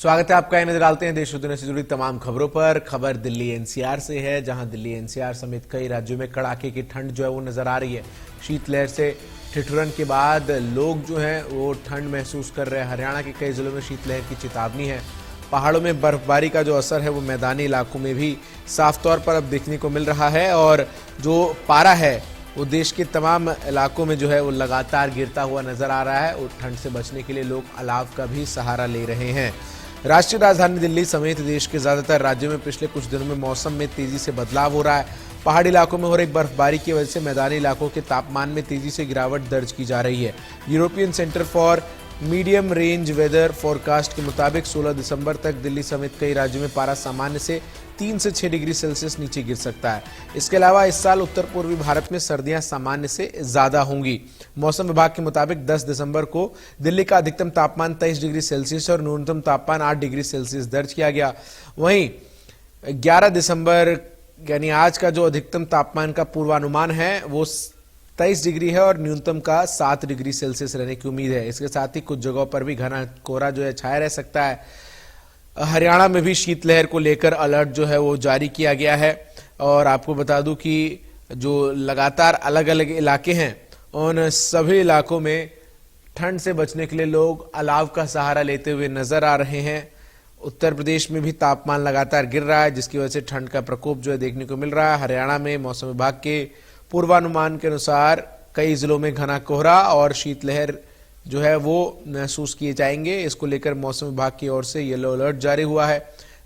स्वागत है आपका। नजर डालते हैं देश और दुनिया से जुड़ी तमाम खबरों पर। खबर दिल्ली एनसीआर से है, जहां दिल्ली एनसीआर समेत कई राज्यों में कड़ाके की ठंड जो है वो नजर आ रही है। शीतलहर से ठिठुरन के बाद लोग जो हैं वो ठंड महसूस कर रहे हैं। हरियाणा के कई जिलों में शीतलहर की चेतावनी है। पहाड़ों में बर्फबारी का जो असर है वो मैदानी इलाकों में भी साफ तौर पर अब देखने को मिल रहा है, और जो पारा है वो देश के तमाम इलाकों में जो है वो लगातार गिरता हुआ नजर आ रहा है। और ठंड से बचने के लिए लोग अलाव का भी सहारा ले रहे हैं। राष्ट्रीय राजधानी दिल्ली समेत देश के ज्यादातर राज्यों में पिछले कुछ दिनों में मौसम में तेजी से बदलाव हो रहा है। पहाड़ी इलाकों में हो रही बर्फबारी की वजह से मैदानी इलाकों के तापमान में तेजी से गिरावट दर्ज की जा रही है। European centre for medium range weather forecast के मुताबिक 16 दिसंबर तक दिल्ली समेत कई राज्यों में पारा सामान्य से 3 से 6 डिग्री सेल्सियस नीचे गिर सकता है। इसके अलावा इस साल उत्तर पूर्वी भारत में सर्दियां सामान्य से ज्यादा होंगी। मौसम विभाग के मुताबिक 10 दिसंबर को दिल्ली का अधिकतम तापमान 23 डिग्री सेल्सियस और न्यूनतम तापमान 8 डिग्री सेल्सियस दर्ज किया गया। वहीं 11 दिसंबर यानी आज का जो अधिकतम तापमान का पूर्वानुमान है वो 23 डिग्री है और न्यूनतम का 7 डिग्री सेल्सियस रहने की उम्मीद है। इसके साथ ही कुछ जगहों पर भी घना कोहरा जो है छाया रह सकता है। हरियाणा में भी शीतलहर को लेकर अलर्ट जो है वो जारी किया गया है। और आपको बता दूं कि जो लगातार अलग अलग इलाके हैं उन सभी इलाकों में ठंड से बचने के लिए लोग अलाव का सहारा लेते हुए नजर आ रहे हैं। उत्तर प्रदेश में भी तापमान लगातार गिर रहा है, जिसकी वजह से ठंड का प्रकोप जो है देखने को मिल रहा है। हरियाणा में मौसम विभाग के पूर्वानुमान के अनुसार कई जिलों में घना कोहरा और शीतलहर जो है वो महसूस किए जाएंगे। इसको लेकर मौसम विभाग की ओर से येलो अलर्ट जारी हुआ है।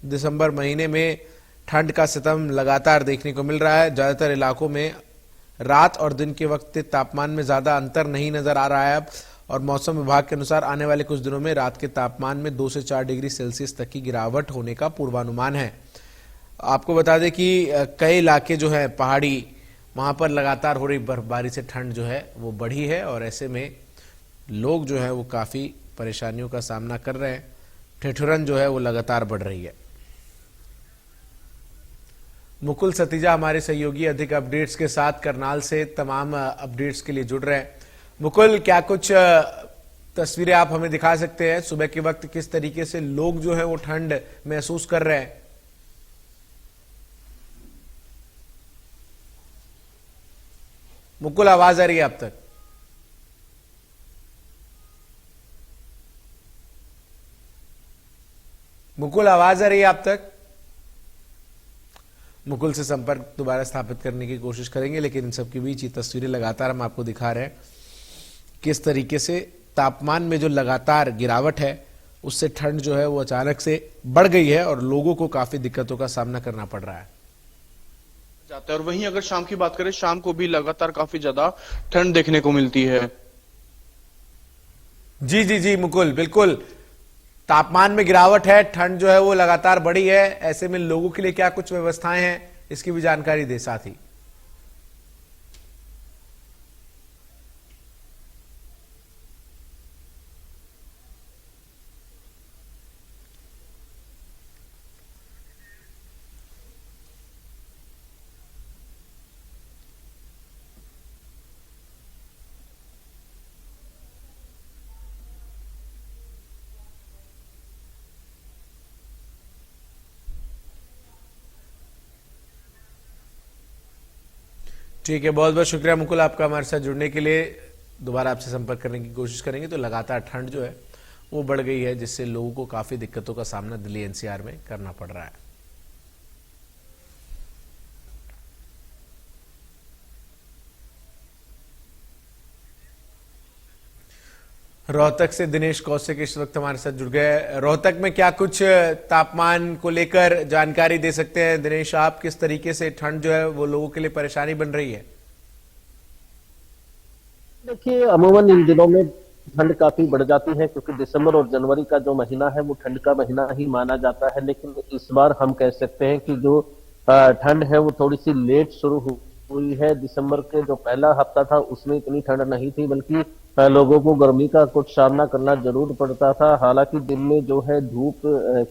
दिसंबर महीने में ठंड का सितम लगातार देखने को मिल रहा है। ज्यादातर इलाकों में रात और दिन के वक्त तापमान में ज्यादा अंतर नहीं नजर आ रहा है अब। और मौसम विभाग के अनुसार आने वाले कुछ दिनों में रात के तापमान में 2 से 4 डिग्री सेल्सियस तक की गिरावट होने का पूर्वानुमान है। आपको बता दें कि कई इलाके जो है पहाड़ी, वहां पर लगातार हो रही बर्फबारी से ठंड जो है वो बढ़ी है और ऐसे में लोग जो है वो काफी परेशानियों का सामना कर रहे हैं। ठिठुरन जो है वो लगातार बढ़ रही है। मुकुल सतीजा हमारे सहयोगी अधिक अपडेट्स के साथ करनाल से तमाम अपडेट्स के लिए जुड़ रहे हैं। मुकुल, क्या कुछ तस्वीरें आप हमें दिखा सकते हैं सुबह के वक्त किस तरीके से लोग जो है वो ठंड महसूस कर रहे हैं? मुकुल, आवाज आ रही है आप तक? मुकुल, आवाज आ रही है आप तक? मुकुल से संपर्क दोबारा स्थापित करने की कोशिश करेंगे, लेकिन इन सबके बीच ये तस्वीरें लगातार हम आपको दिखा रहे हैं किस तरीके से तापमान में जो लगातार गिरावट है उससे ठंड जो है वो अचानक से बढ़ गई है और लोगों को काफी दिक्कतों का सामना करना पड़ रहा है। जाता है। और वहीं अगर शाम की बात करें, शाम को भी लगातार काफी ज्यादा ठंड देखने को मिलती है। जी जी जी मुकुल, बिल्कुल तापमान में गिरावट है, ठंड जो है वो लगातार बढ़ी है। ऐसे में लोगों के लिए क्या कुछ व्यवस्थाएं हैं, इसकी भी जानकारी दे साथ ही। ठीक है, बहुत बहुत शुक्रिया मुकुल आपका हमारे साथ जुड़ने के लिए। दोबारा आपसे संपर्क करने की कोशिश करेंगे। तो लगातार ठंड जो है वो बढ़ गई है, जिससे लोगों को काफी दिक्कतों का सामना दिल्ली एनसीआर में करना पड़ रहा है। रोहतक से दिनेश कौशिक इस वक्त हमारे साथ जुड़ गए। रोहतक में क्या कुछ तापमान को लेकर जानकारी दे सकते हैं दिनेश आप? किस तरीके से ठंड जो है वो लोगों के लिए परेशानी बन रही है? देखिए, अमूमन इन दिनों में ठंड काफी बढ़ जाती है, क्योंकि दिसंबर और जनवरी का जो महीना है वो ठंड का महीना ही माना जाता है। लेकिन इस बार हम कह सकते हैं कि जो ठंड है वो थोड़ी सी लेट शुरू हुई है। दिसंबर के जो पहला हफ्ता था उसमें इतनी ठंड नहीं थी, बल्कि लोगों को गर्मी का कुछ सामना करना जरूर पड़ता था। हालांकि दिन में जो है धूप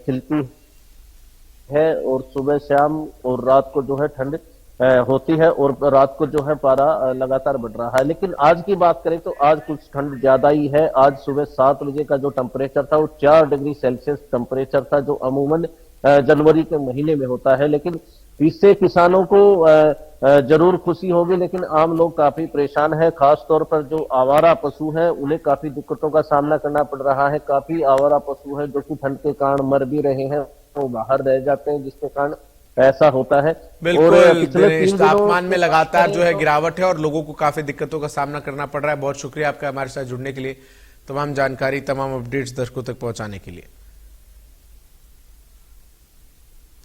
खिलती है और सुबह शाम और रात को जो है ठंड होती है और रात को जो है पारा लगातार बढ़ रहा है। लेकिन आज की बात करें तो आज कुछ ठंड ज्यादा ही है। आज सुबह 7 बजे का जो टेम्परेचर था वो 4 डिग्री सेल्सियस टेम्परेचर था, जो अमूमन जनवरी के महीने में होता है। लेकिन इससे किसानों को जरूर खुशी होगी, लेकिन आम लोग काफी परेशान है। खास तौर पर जो आवारा पशु है उन्हें काफी दिक्कतों का सामना करना पड़ रहा है। काफी आवारा पशु है जो कि ठंड के कारण मर भी रहे हैं, वो बाहर रह जाते हैं, जिसके कारण ऐसा होता है। बिल्कुल पिछले दिनेश, 3 दिनों तापमान में लगातार जो है गिरावट है और लोगों को काफी दिक्कतों का सामना करना पड़ रहा है। बहुत शुक्रिया आपका हमारे साथ जुड़ने के लिए, तमाम जानकारी, तमाम अपडेट्स दर्शकों तक पहुंचाने के लिए।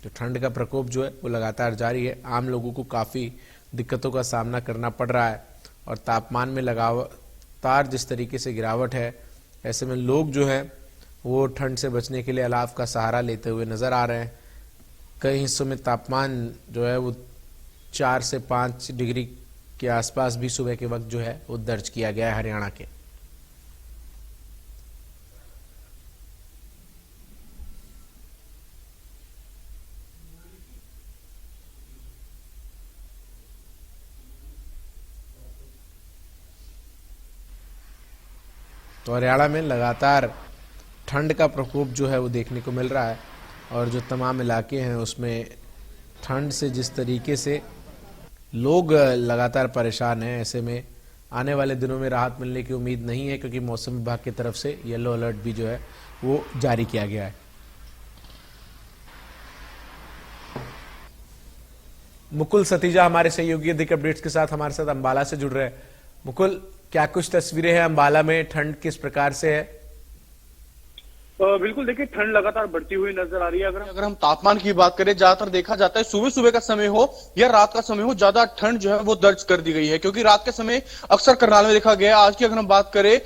तो ठंड का प्रकोप जो है वो लगातार जारी है, आम लोगों को काफी दिक्कतों का सामना करना पड़ रहा है और तापमान में लगातार जिस तरीके से गिरावट है, ऐसे में लोग जो है वो ठंड से बचने के लिए अलाव का सहारा लेते हुए नजर आ रहे हैं। कई हिस्सों में तापमान जो है वो 4 से 5 डिग्री के आसपास भी सुबह के वक्त जो है वो दर्ज किया गया है हरियाणा के। तो हरियाणा में लगातार ठंड का प्रकोप जो है वो देखने को मिल रहा है और जो तमाम इलाके हैं उसमें ठंड से जिस तरीके से लोग लगातार परेशान हैं, ऐसे में आने वाले दिनों में राहत मिलने की उम्मीद नहीं है, क्योंकि मौसम विभाग की तरफ से येलो अलर्ट भी जो है वो जारी किया गया है। मुकुल सतीजा हमारे सहयोगी अधिक अपडेट्स के साथ हमारे साथ अंबाला से जुड़ रहे हैं। मुकुल, क्या कुछ तस्वीरें हैं अंबाला में, ठंड किस प्रकार से है? बिल्कुल, देखिए ठंड लगातार बढ़ती हुई नजर आ रही है। अगर हम तापमान की बात करें, ज्यादातर देखा जाता है सुबह सुबह का समय हो या रात का समय हो, ज्यादा ठंड जो है वो दर्ज कर दी गई है, क्योंकि रात के समय अक्सर करनाल में देखा गया। आज की अगर हम बात करें,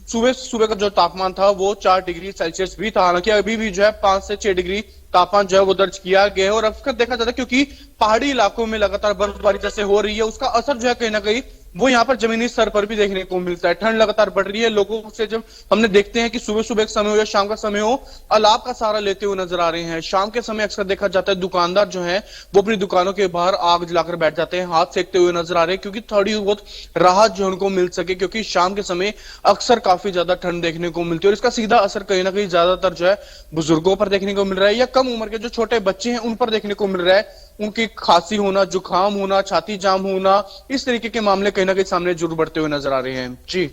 सुबह सुबह का जो तापमान था वो 4 डिग्री सेल्सियस भी था। हालांकि अभी भी जो है 5 से 6 डिग्री तापमान जो है वो दर्ज किया गया है। और अक्सर देखा जाता है क्योंकि पहाड़ी इलाकों में लगातार बर्फबारी जैसे हो रही है, उसका असर जो है कहीं ना कहीं वो यहाँ पर जमीनी स्तर पर भी देखने को मिलता है। ठंड लगातार बढ़ रही है। लोगों से जब हमने देखते हैं कि सुबह सुबह का समय हो या शाम का समय हो, अलाव का सहारा लेते हुए नजर आ रहे हैं। शाम के समय अक्सर देखा जाता है दुकानदार जो है वो अपनी दुकानों के बाहर आग जलाकर बैठ जाते हैं, हाथ सेकते हुए नजर आ रहे हैं, क्योंकि थोड़ी बहुत राहत जो उनको मिल सके, क्योंकि शाम के समय अक्सर काफी ज्यादा ठंड देखने को मिलती है। और इसका सीधा असर कहीं ना कहीं ज्यादातर जो है बुजुर्गों पर देखने को मिल रहा है या कम उम्र के जो छोटे बच्चे हैं उन पर देखने को मिल रहा है। उनकी खांसी होना, जुकाम होना, छाती जाम होना, इस तरीके के मामले कहीं ना कहीं सामने जरूर बढ़ते हुए नजर आ रहे हैं। जी,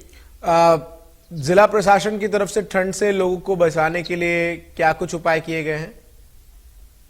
जिला प्रशासन की तरफ से ठंड से लोगों को बचाने के लिए क्या कुछ उपाय किए गए हैं?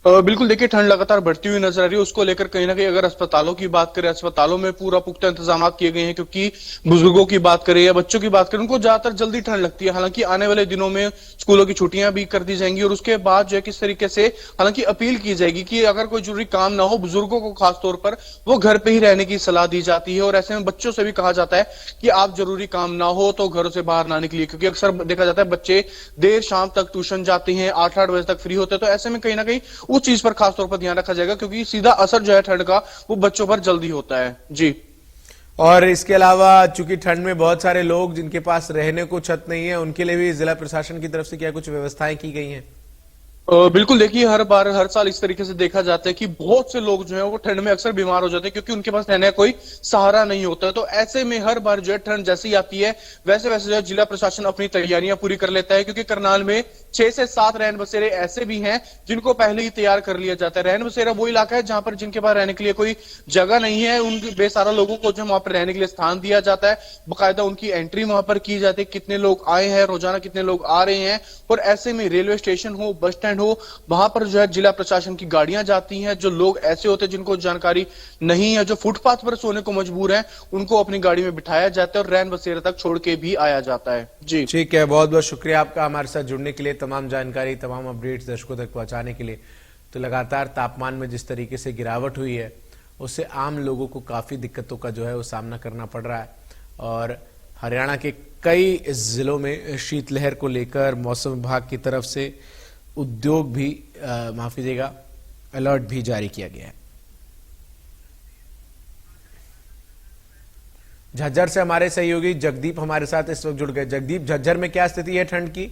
बिल्कुल, देखिए ठंड लगातार बढ़ती हुई नजर आ रही है। उसको लेकर कहीं ना कहीं अगर अस्पतालों की बात करें, अस्पतालों में पूरा पुख्ता इंतजाम किए गए हैं, क्योंकि बुजुर्गों की बात करें या बच्चों की बात करें, उनको ज्यादातर जल्दी ठंड लगती है। हालांकि आने वाले दिनों में स्कूलों की छुट्टियां भी कर दी जाएंगी और उसके बाद जो है किस तरीके से हालांकि अपील की जाएगी कि अगर कोई जरूरी काम ना हो, बुजुर्गों को खास तौर पर वो घर पे ही रहने की सलाह दी जाती है। और ऐसे में बच्चों से भी कहा जाता है कि आप जरूरी काम ना हो तो घरों से बाहर ना निकलिए, क्योंकि अक्सर देखा जाता है बच्चे देर शाम तक ट्यूशन जाते हैं, 8-8 बजे तक फ्री होते हैं। तो ऐसे में कहीं ना कहीं उस चीज पर खासतौर पर ध्यान रखा जाएगा, क्योंकि सीधा असर जो है ठंड का वो बच्चों पर जल्दी होता है। जी, और इसके अलावा चूंकि ठंड में बहुत सारे लोग जिनके पास रहने को छत नहीं है, उनके लिए भी जिला प्रशासन की तरफ से क्या कुछ व्यवस्थाएं की गई हैं? बिल्कुल, देखिए हर साल इस तरीके से देखा जाता है कि बहुत से लोग जो है वो ठंड में अक्सर बीमार हो जाते हैं, क्योंकि उनके पास रहने का कोई सहारा नहीं होता है। तो ऐसे में हर बार जो है ठंड जैसी आती है वैसे वैसे जो है जिला प्रशासन अपनी तैयारियां पूरी कर लेता है, क्योंकि करनाल में 6 से 7 रैन बसेरे ऐसे भी हैं जिनको पहले ही तैयार कर लिया जाता है। रैन बसेरा वो इलाका है जहां पर जिनके पास रहने के लिए कोई जगह नहीं है, उन बेसहारा लोगों को जो वहां पर रहने के लिए स्थान दिया जाता है। बाकायदा उनकी एंट्री वहां पर की जाती है, कितने लोग आए हैं, रोजाना कितने लोग आ रहे हैं। और ऐसे में रेलवे स्टेशन हो, बस स्टैंड हो, वहां पर जो है जिला प्रशासन की गाड़ियां जाती हैं। जो लोग ऐसे होते हैं जिनको जानकारी नहीं है, जो फुटपाथ पर सोने को मजबूर हैं, उनको अपनी गाड़ी में बिठाया जाता है और रैन बसेरा तक छोड़ के भी आया जाता है। जी, ठीक है, बहुत बहुत शुक्रिया आपका हमारे साथ जुड़ने के लिए, तमाम जानकारी, तमाम अपडेट्स दर्शकों तक पहुंचाने के लिए। तो लगातार तापमान में जिस तरीके से गिरावट हुई है, उससे आम लोगों को काफी दिक्कतों का जो है वो सामना करना पड़ रहा है। और हरियाणा के कई जिलों में शीतलहर को लेकर मौसम विभाग की तरफ से उद्योग भी माफ कीजिएगा, अलर्ट भी जारी किया गया है। झज्जर से हमारे सहयोगी जगदीप हमारे साथ इस वक्त जुड़ गए। जगदीप, झज्जर में क्या स्थिति है ठंड की?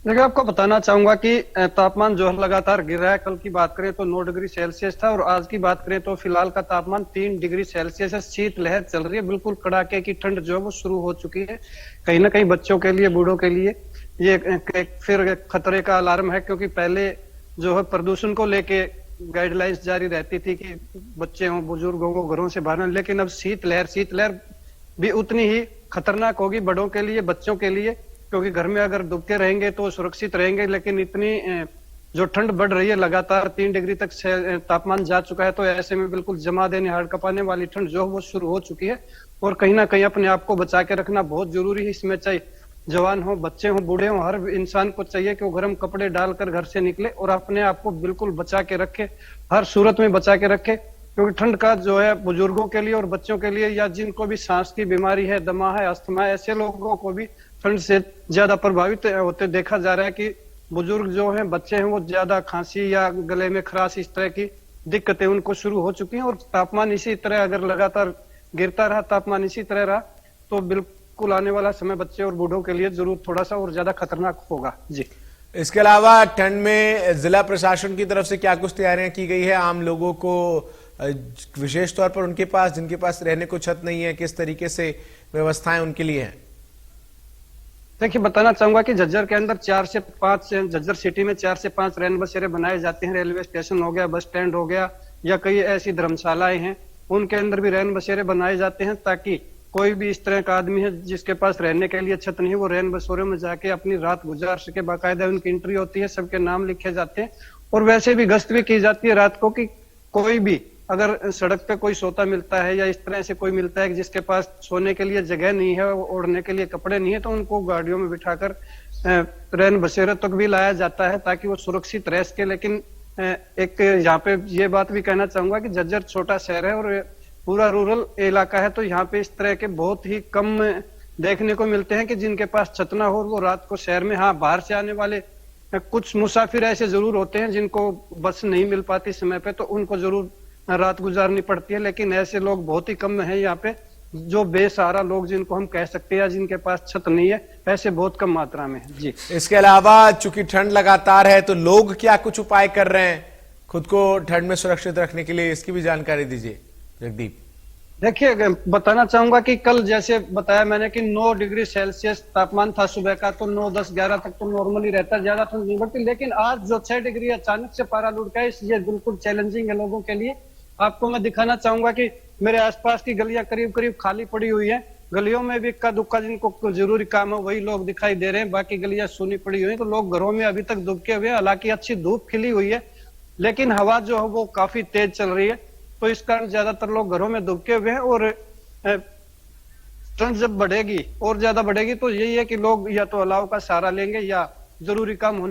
देखिए, आपको बताना चाहूंगा कि तापमान जो है लगातार गिर रहा है। कल की बात करें तो 9 डिग्री सेल्सियस था और आज की बात करें तो फिलहाल का तापमान 3 डिग्री सेल्सियस है। शीतलहर चल रही है, बिल्कुल कड़ाके की ठंड जो है वो शुरू हो चुकी है। कहीं ना कहीं बच्चों के लिए, बूढ़ों के लिए ये एक फिर खतरे का अलार्म है, क्योंकि पहले जो है प्रदूषण को लेके गाइडलाइंस जारी रहती थी कि बच्चे हों, बुजुर्गों को घरों से बाहर, लेकिन अब शीतलहर भी उतनी ही खतरनाक होगी बड़ों के लिए, बच्चों के लिए, क्योंकि घर में अगर दुबके रहेंगे तो सुरक्षित रहेंगे। लेकिन इतनी जो ठंड बढ़ रही है, लगातार 3 डिग्री तक तापमान जा चुका है, तो ऐसे में बिल्कुल जमा देने, हाड़ कपाने वाली ठंड जो है वो शुरू हो चुकी है। और कहीं ना कहीं अपने आप को बचा के रखना बहुत जरूरी है। इसमें चाहे जवान हो, बच्चे हो, बूढ़े हो, हर इंसान को चाहिए कि वो गर्म कपड़े डालकर घर से निकले और अपने आप को बिल्कुल बचा के रखे, हर सूरत में बचा के रखे। क्योंकि ठंड का जो है बुजुर्गों के लिए और बच्चों के लिए, या जिनको भी सांस की बीमारी है, दमा है, अस्थमा है, ऐसे लोगों को भी ठंड से ज्यादा प्रभावित होते देखा जा रहा है कि बुजुर्ग जो हैं, बच्चे हैं, वो ज्यादा खांसी या गले में खराश, इस तरह की दिक्कतें उनको शुरू हो चुकी हैं। और तापमान इसी तरह अगर लगातार गिरता रहा, तापमान इसी तरह रहा, तो बिल्कुल आने वाला समय बच्चे और बूढ़ों के लिए जरूर थोड़ा सा और ज्यादा खतरनाक होगा। जी। इसके अलावा ठंड में जिला प्रशासन की तरफ से क्या कुछ तैयारियां की गई है? आम लोगों को विशेष तौर पर उनके पास, जिनके पास रहने को छत नहीं है, किस तरीके से व्यवस्थाएं उनके लिए हैं? देखिए, बताना चाहूंगा कि झज्जर के अंदर 4 से 5, झज्जर सिटी में 4 से 5 रैन बसेरे बनाए जाते हैं। रेलवे स्टेशन हो गया, बस स्टैंड हो गया, या कई ऐसी धर्मशालाएं हैं, उनके अंदर भी रैन बसेरे बनाए जाते हैं, ताकि कोई भी इस तरह का आदमी है जिसके पास रहने के लिए छत नहीं है, वो रैन बसेरों में जाके अपनी रात गुजार सके। बाकायदा उनकी एंट्री होती है, सबके नाम लिखे जाते हैं, और वैसे भी गश्त भी की जाती है रात को, कि कोई भी अगर सड़क पे कोई सोता मिलता है या इस तरह से कोई मिलता है कि जिसके पास सोने के लिए जगह नहीं है, ओढ़ने के लिए कपड़े नहीं है, तो उनको गाड़ियों में बिठाकर रैन बसेरे तक भी लाया जाता है, ताकि वो सुरक्षित रह सके। लेकिन एक यहाँ पे ये बात भी कहना चाहूंगा कि झज्जर छोटा शहर है और पूरा रूरल इलाका है, तो यहाँ पे इस तरह के बहुत ही कम देखने को मिलते हैं कि जिनके पास छत ना हो वो रात को शहर में। हाँ, बाहर से आने वाले कुछ मुसाफिर ऐसे जरूर होते हैं जिनको बस नहीं मिल पाती समय पे, तो उनको जरूर रात गुजारनी पड़ती है, लेकिन ऐसे लोग बहुत ही कम हैं यहाँ पे, जो बेसहारा लोग जिनको हम कह सकते हैं, जिनके पास छत नहीं है, ऐसे बहुत कम मात्रा में है। जी। इसके अलावा चूंकि ठंड लगातार है, तो लोग क्या कुछ उपाय कर रहे हैं खुद को ठंड में सुरक्षित रखने के लिए? इसकी भी जानकारी दीजिए जगदीप। देखिए, बताना चाहूंगा कि कल जैसे बताया मैंने कि 9 डिग्री सेल्सियस तापमान था सुबह का, तो 9, 10, 11 तक तो नॉर्मली रहता है, ज्यादा ठंड नहीं बढ़ती। लेकिन आज जो 6 डिग्री अचानक से पारा लुढ़का है, ये बिल्कुल चैलेंजिंग है लोगों के लिए। आपको मैं दिखाना चाहूंगा कि मेरे आसपास की गलियां करीब करीब खाली पड़ी हुई है। गलियों में भी इक्का दुक्का जिनको जरूरी काम है वही लोग दिखाई दे रहे हैं, बाकी गलियां सूनी पड़ी हुई है। तो लोग घरों में अभी तक दुबके हुए हैं। हालांकि अच्छी धूप खिली हुई है, लेकिन हवा जो है वो काफी तेज चल रही है, तो इस कारण ज्यादातर लोग घरों में दुबके हुए हैं। और ठंड जब बढ़ेगी और ज्यादा बढ़ेगी, तो यही है कि लोग या तो अलाव का सहारा लेंगे या जरूरी काम होने